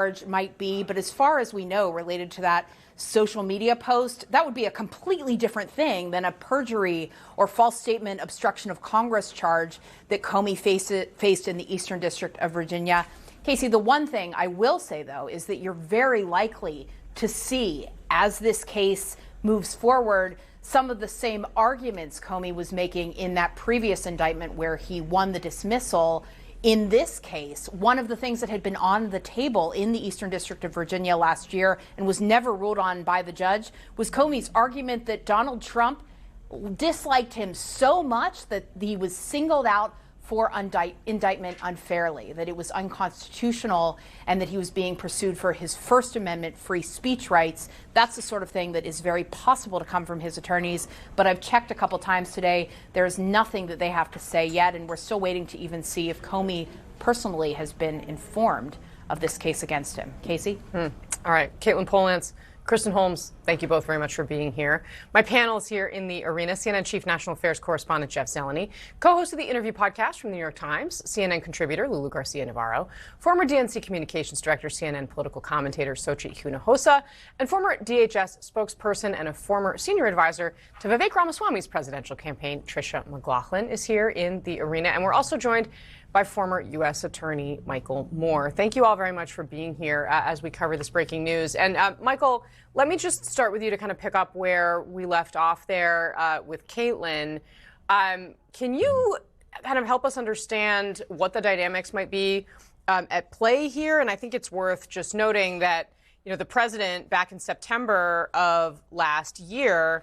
charge might be, but as far as we know, related to that social media post, that would be a completely different thing than a perjury or false statement obstruction of Congress charge that Comey faced in the Eastern District of Virginia. Casey, the one thing I will say, though, is that you're very likely to see, as this case moves forward, some of the same arguments Comey was making in that previous indictment where he won the dismissal. In this case, one of the things that had been on the table in the Eastern District of Virginia last year and was never ruled on by the judge was Comey's argument that Donald Trump disliked him so much that he was singled out for indictment unfairly, that it was unconstitutional, and that he was being pursued for his First Amendment free speech rights. That's the sort of thing that is very possible to come from his attorneys. But I've checked a couple times today. There is nothing that they have to say yet, and we're still waiting to even see if Comey personally has been informed of this case against him. Casey? All right. Caitlin Polantz, Kristen Holmes, thank you both very much for being here. My panel is here in the arena. CNN Chief National Affairs Correspondent Jeff Zeleny, co-host of the Interview podcast from the New York Times, CNN contributor Lulu Garcia-Navarro, former DNC Communications Director, CNN political commentator Xochitl Hinojosa, and former DHS spokesperson and a former senior advisor to Vivek Ramaswamy's presidential campaign, Tricia McLaughlin, is here in the arena. And we're also joined by former U.S. Attorney Michael Moore. Thank you all very much for being here as we cover this breaking news. And Michael, let me just start with you to kind of pick up where we left off there with Caitlin. Can you kind of help us understand what the dynamics might be at play here? And I think it's worth just noting that, you know, the president back in September of last year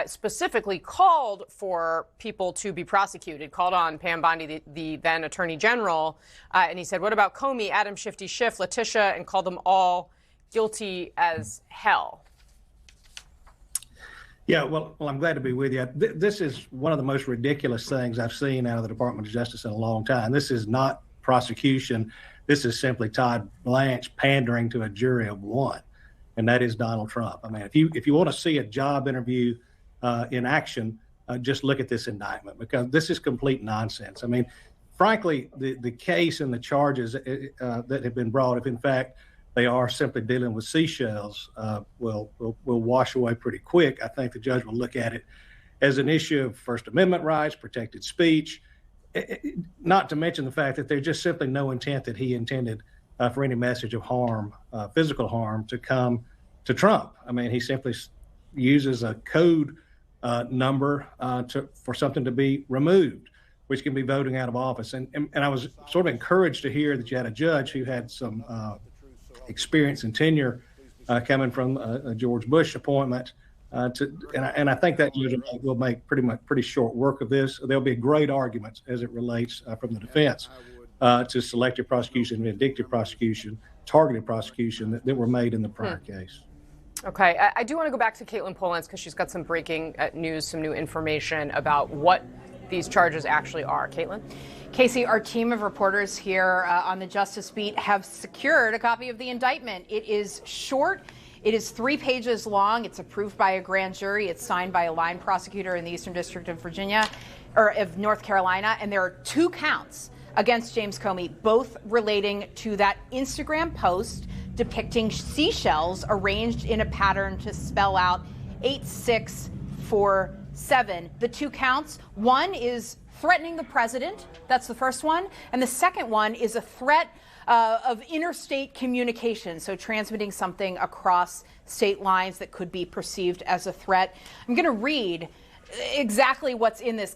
specifically called for people to be prosecuted, called on Pam Bondi, the then Attorney General, and he said, what about Comey, Adam Shifty Schiff, Letitia, and called them all guilty as hell. Yeah, well, I'm glad to be with you. This is one of the most ridiculous things I've seen out of the Department of Justice in a long time. This is not prosecution. This is simply Todd Blanche pandering to a jury of one, and that is Donald Trump. I mean, if you want to see a job interview in action, just look at this indictment, because this is complete nonsense. I mean, frankly, the case and the charges that have been brought, if in fact they are simply dealing with seashells, will wash away pretty quick. I think the judge will look at it as an issue of First Amendment rights, protected speech, not to mention the fact that there's just simply no intent that he intended for any message of harm, physical harm, to come to Trump. I mean, he simply uses a code number for something to be removed, which can be voting out of office. And I was sort of encouraged to hear that you had a judge who had some experience and tenure coming from a George Bush appointment. And I think that will make pretty short work of this. There'll be great arguments as it relates from the defense to selective prosecution, vindictive prosecution, targeted prosecution that were made in the prior case. Okay, I do want to go back to Caitlin Polantz because she's got some breaking news, some new information about what these charges actually are. Caitlin? Casey, our team of reporters here on the Justice Beat have secured a copy of the indictment. It is short. It is 3 pages long. It's approved by a grand jury. It's signed by a line prosecutor in the Eastern District of Virginia, or of North Carolina. And there are 2 counts against James Comey, both relating to that Instagram post depicting seashells arranged in a pattern to spell out 8647. The 2 counts, one is threatening the president. That's the first one. And the second one is a threat of interstate communication, so transmitting something across state lines that could be perceived as a threat. I'm going to read exactly what's in this